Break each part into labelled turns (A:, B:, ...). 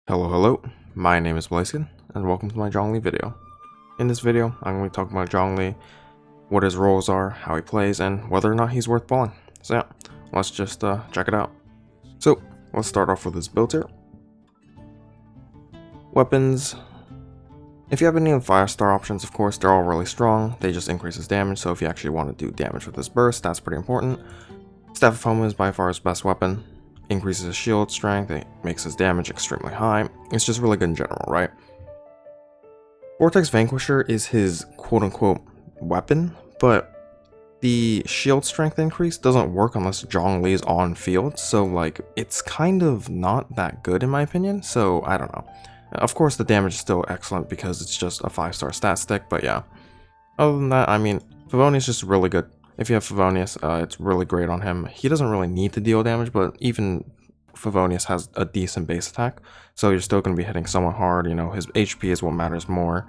A: Hello, my name is Blaziken, and welcome to my Zhongli video. In this video, I'm going to be talking about Zhongli, what his roles are, how he plays, and whether or not he's worth balling. So yeah, let's just check it out. So, let's start off with his build here. Weapons. If you have any of the 5-star options, of course, they're all really strong. They just increase his damage, so if you actually want to do damage with this burst, that's pretty important. Staff of Homa is by far his best weapon. Increases his shield strength, it makes his damage extremely high. It's just really good in general, right? Vortex Vanquisher is his quote-unquote weapon, but the shield strength increase doesn't work unless Zhongli is on field, so like, it's kind of not that good in my opinion, so I don't know. Of course the damage is still excellent because it's just a 5-star stat stick, but yeah. Other than that, I mean, Favonius is just really good. If you have Favonius, it's really great on him. He doesn't really need to deal damage, but even Favonius has a decent base attack, so you're still going to be hitting somewhat hard. You know, his HP is what matters more,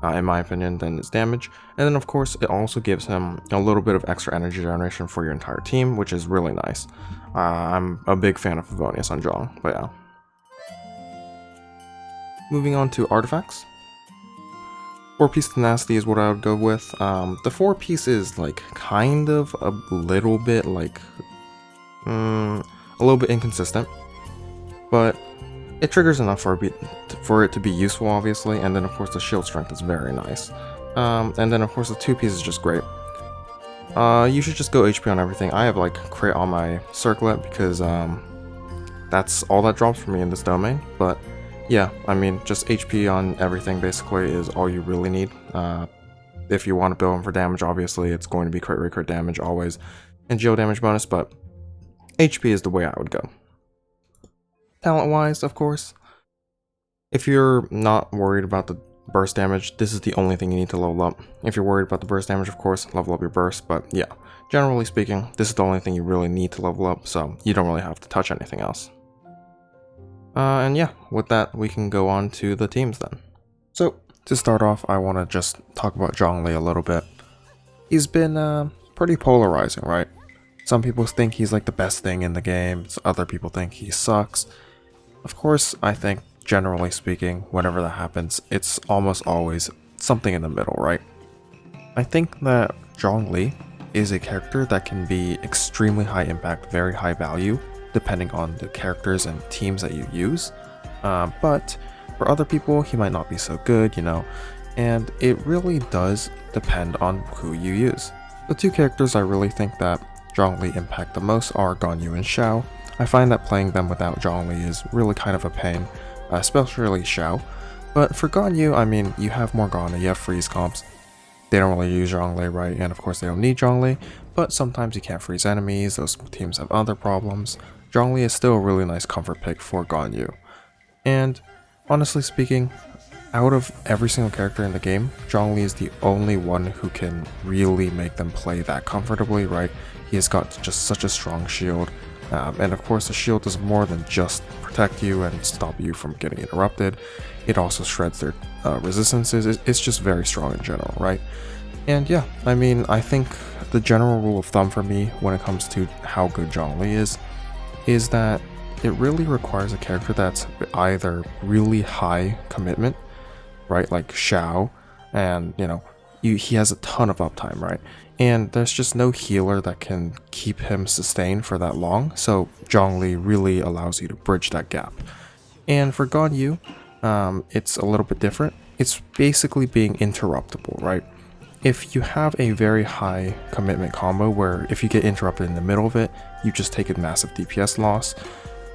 A: in my opinion, than his damage. And then, of course, it also gives him a little bit of extra energy generation for your entire team, which is really nice. I'm a big fan of Favonius on Zhong, but yeah. Moving on to artifacts. 4-piece tenacity is what I would go with. The 4-piece is like kind of a little bit like a little bit inconsistent, but it triggers enough for it to be useful, obviously. And then of course the shield strength is very nice. And then of course the 2-piece is just great. You should just go HP on everything. I have like crit on my circlet because that's all that drops for me in this domain, but yeah, I mean, just HP on everything basically is all you really need. If you want to build him for damage, obviously it's going to be crit damage always, and geo damage bonus, but HP is the way I would go. Talent-wise, of course, if you're not worried about the burst damage, this is the only thing you need to level up. If you're worried about the burst damage, of course, level up your burst, but yeah, generally speaking, this is the only thing you really need to level up, so you don't really have to touch anything else. And yeah, with that, we can go on to the teams then. So, to start off, I want to just talk about Zhongli a little bit. He's been pretty polarizing, right? Some people think he's like the best thing in the game, other people think he sucks. Of course, I think, generally speaking, whenever that happens, it's almost always something in the middle, right? I think that Zhongli is a character that can be extremely high impact, very high value, depending on the characters and teams that you use, but for other people he might not be so good, you know, and it really does depend on who you use. The 2 characters I really think that Zhongli impact the most are Ganyu and Xiao. I find that playing them without Zhongli is really kind of a pain, especially Xiao, but for Ganyu, I mean, you have Morgana, you have freeze comps. They don't really use Zhongli, right? And of course they don't need Zhongli, but sometimes you can't freeze enemies, those teams have other problems. Zhongli is still a really nice comfort pick for Ganyu. And honestly speaking, out of every single character in the game, Zhongli is the only one who can really make them play that comfortably, right? He has got just such a strong shield, and of course the shield does more than just protect you and stop you from getting interrupted. It also shreds their resistances. It's just very strong in general, right? And yeah, I mean, I think the general rule of thumb for me when it comes to how good Zhongli is that it really requires a character that's either really high commitment, right, like Xiao, and you know, he has a ton of uptime, right, and there's just no healer that can keep him sustained for that long, so Zhongli really allows you to bridge that gap. And for Ganyu, it's a little bit different. It's basically being interruptible, right? If you have a very high commitment combo where if you get interrupted in the middle of it, you just take a massive DPS loss,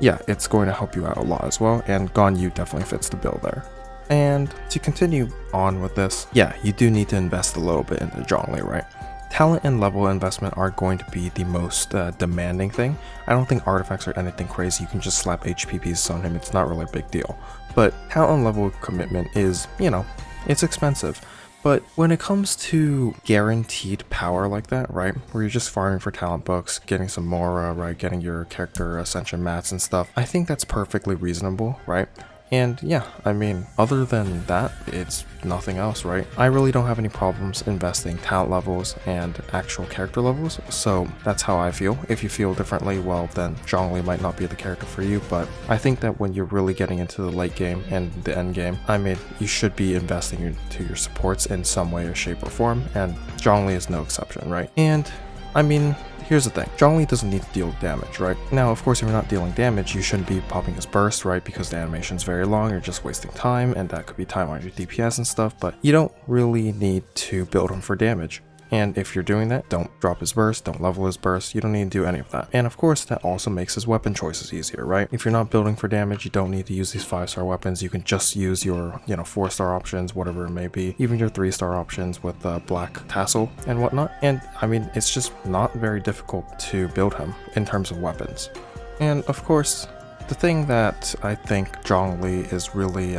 A: yeah, it's going to help you out a lot as well, and Ganyu definitely fits the bill there. And to continue on with this, yeah, you do need to invest a little bit into Zhongli, right? Talent and level investment are going to be the most demanding thing. I don't think artifacts are anything crazy. You can just slap HP pieces on him, it's not really a big deal. But talent and level commitment is, you know, it's expensive. But when it comes to guaranteed power like that, right, where you're just farming for talent books, getting some Mora, right, getting your character ascension mats and stuff, I think that's perfectly reasonable, right? And yeah, I mean, other than that, it's nothing else, right? I really don't have any problems investing talent levels and actual character levels, so that's how I feel. If you feel differently, well, then Zhongli might not be the character for you, but I think that when you're really getting into the late game and the end game, I mean, you should be investing into your supports in some way or shape or form, and Zhongli is no exception, right? And I mean, here's the thing, Zhongli doesn't need to deal damage, right? Now, of course, if you're not dealing damage, you shouldn't be popping his burst, right? Because the animation's very long, you're just wasting time, and that could be time on your DPS and stuff, but you don't really need to build him for damage. And if you're doing that, don't drop his burst, don't level his burst, you don't need to do any of that. And of course, that also makes his weapon choices easier, right? If you're not building for damage, you don't need to use these 5-star weapons, you can just use your, 4-star options, whatever it may be, even your 3-star options with black tassel and whatnot. And I mean, it's just not very difficult to build him in terms of weapons. And of course, the thing that I think Zhongli is really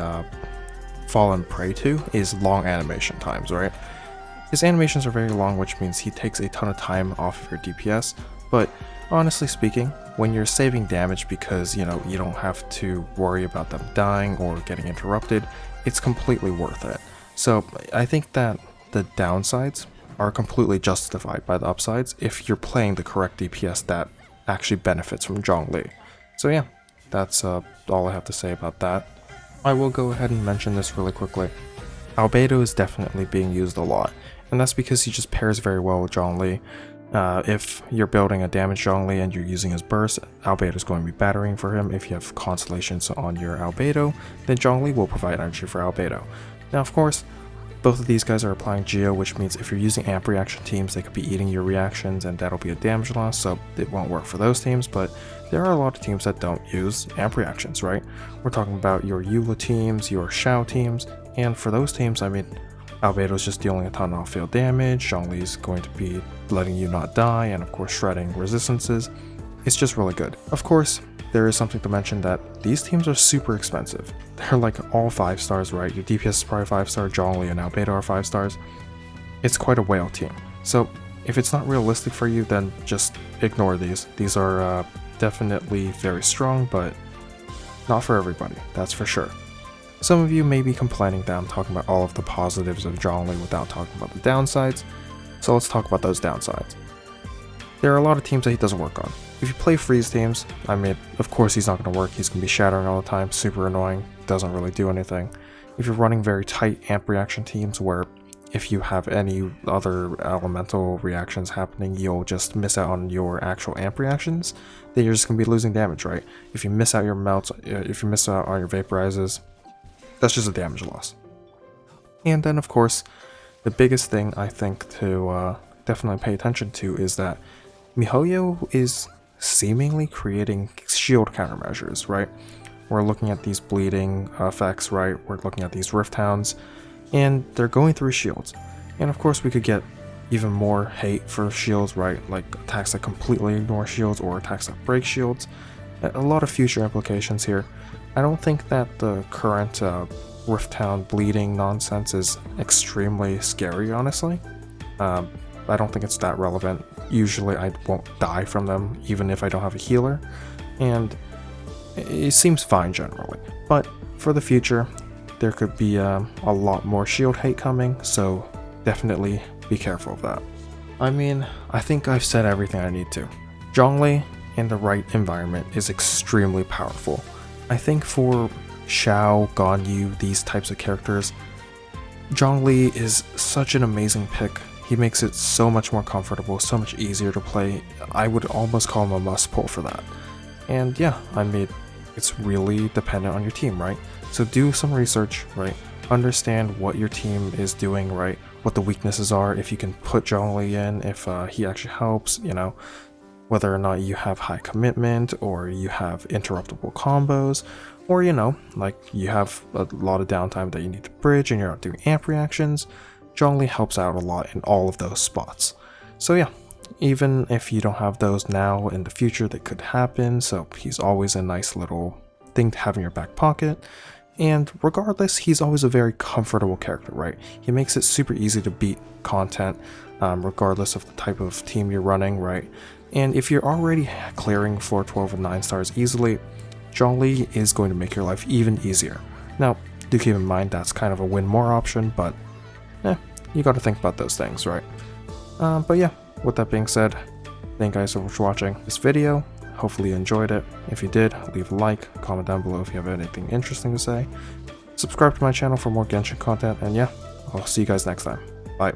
A: fallen prey to is long animation times, right? His animations are very long, which means he takes a ton of time off of your DPS, but honestly speaking, when you're saving damage because, you don't have to worry about them dying or getting interrupted, it's completely worth it. So I think that the downsides are completely justified by the upsides if you're playing the correct DPS that actually benefits from Zhongli. So yeah, that's all I have to say about that. I will go ahead and mention this really quickly. Albedo is definitely being used a lot, and that's because he just pairs very well with Zhongli. If you're building a damage Zhongli and you're using his burst, Albedo is going to be battering for him. If you have constellations on your Albedo, then Zhongli will provide energy for Albedo. Now, of course, both of these guys are applying Geo, which means if you're using amp reaction teams, they could be eating your reactions, and that'll be a damage loss, so it won't work for those teams, but there are a lot of teams that don't use amp reactions, right? We're talking about your Eula teams, your Xiao teams, and for those teams, I mean, Albedo's just dealing a ton of off-field damage, Zhongli's going to be letting you not die, and of course shredding resistances. It's just really good. Of course, there is something to mention that these teams are super expensive. They're like all 5 stars, right? Your DPS is probably 5-star, Zhongli and Albedo are 5 stars. It's quite a whale team. So if it's not realistic for you, then just ignore these. These are definitely very strong, but not for everybody, that's for sure. Some of you may be complaining that I'm talking about all of the positives of Zhongli without talking about the downsides, so let's talk about those downsides. There are a lot of teams that he doesn't work on. If you play freeze teams, I mean, of course he's not going to work, he's going to be shattering all the time, super annoying, doesn't really do anything. If you're running very tight amp reaction teams where if you have any other elemental reactions happening, you'll just miss out on your actual amp reactions, then you're just going to be losing damage, right? If you miss out your melts, if you miss out on your vaporizes, that's just a damage loss. And then of course, the biggest thing I think to definitely pay attention to is that MiHoYo is seemingly creating shield countermeasures, right? We're looking at these bleeding effects, right? We're looking at these rift hounds, and they're going through shields. And of course we could get even more hate for shields, right? Like attacks that completely ignore shields or attacks that break shields. A lot of future implications here. I don't think that the current Rift Town bleeding nonsense is extremely scary, honestly. I don't think it's that relevant. Usually I won't die from them, even if I don't have a healer, and it seems fine generally. But for the future, there could be a lot more shield hate coming, so definitely be careful of that. I mean, I think I've said everything I need to. Zhongli in the right environment is extremely powerful. I think for Xiao, Ganyu, these types of characters, Zhongli is such an amazing pick. He makes it so much more comfortable, so much easier to play. I would almost call him a must pull for that. And yeah, I mean, it's really dependent on your team, right? So do some research, right? Understand what your team is doing, right? What the weaknesses are, if you can put Zhongli in, if he actually helps, whether or not you have high commitment, or you have interruptible combos, or like you have a lot of downtime that you need to bridge and you're not doing amp reactions. Zhongli helps out a lot in all of those spots. So yeah, even if you don't have those now, in the future they could happen, so he's always a nice little thing to have in your back pocket. And regardless, he's always a very comfortable character, right? He makes it super easy to beat content, regardless of the type of team you're running, right? And if you're already clearing floor 12 with 9 stars easily, Zhongli is going to make your life even easier. Now, do keep in mind that's kind of a win more option, but you gotta think about those things, right? But yeah, with that being said, thank you guys so much for watching this video. Hopefully you enjoyed it. If you did, leave a like, comment down below if you have anything interesting to say. Subscribe to my channel for more Genshin content, and yeah, I'll see you guys next time. Bye.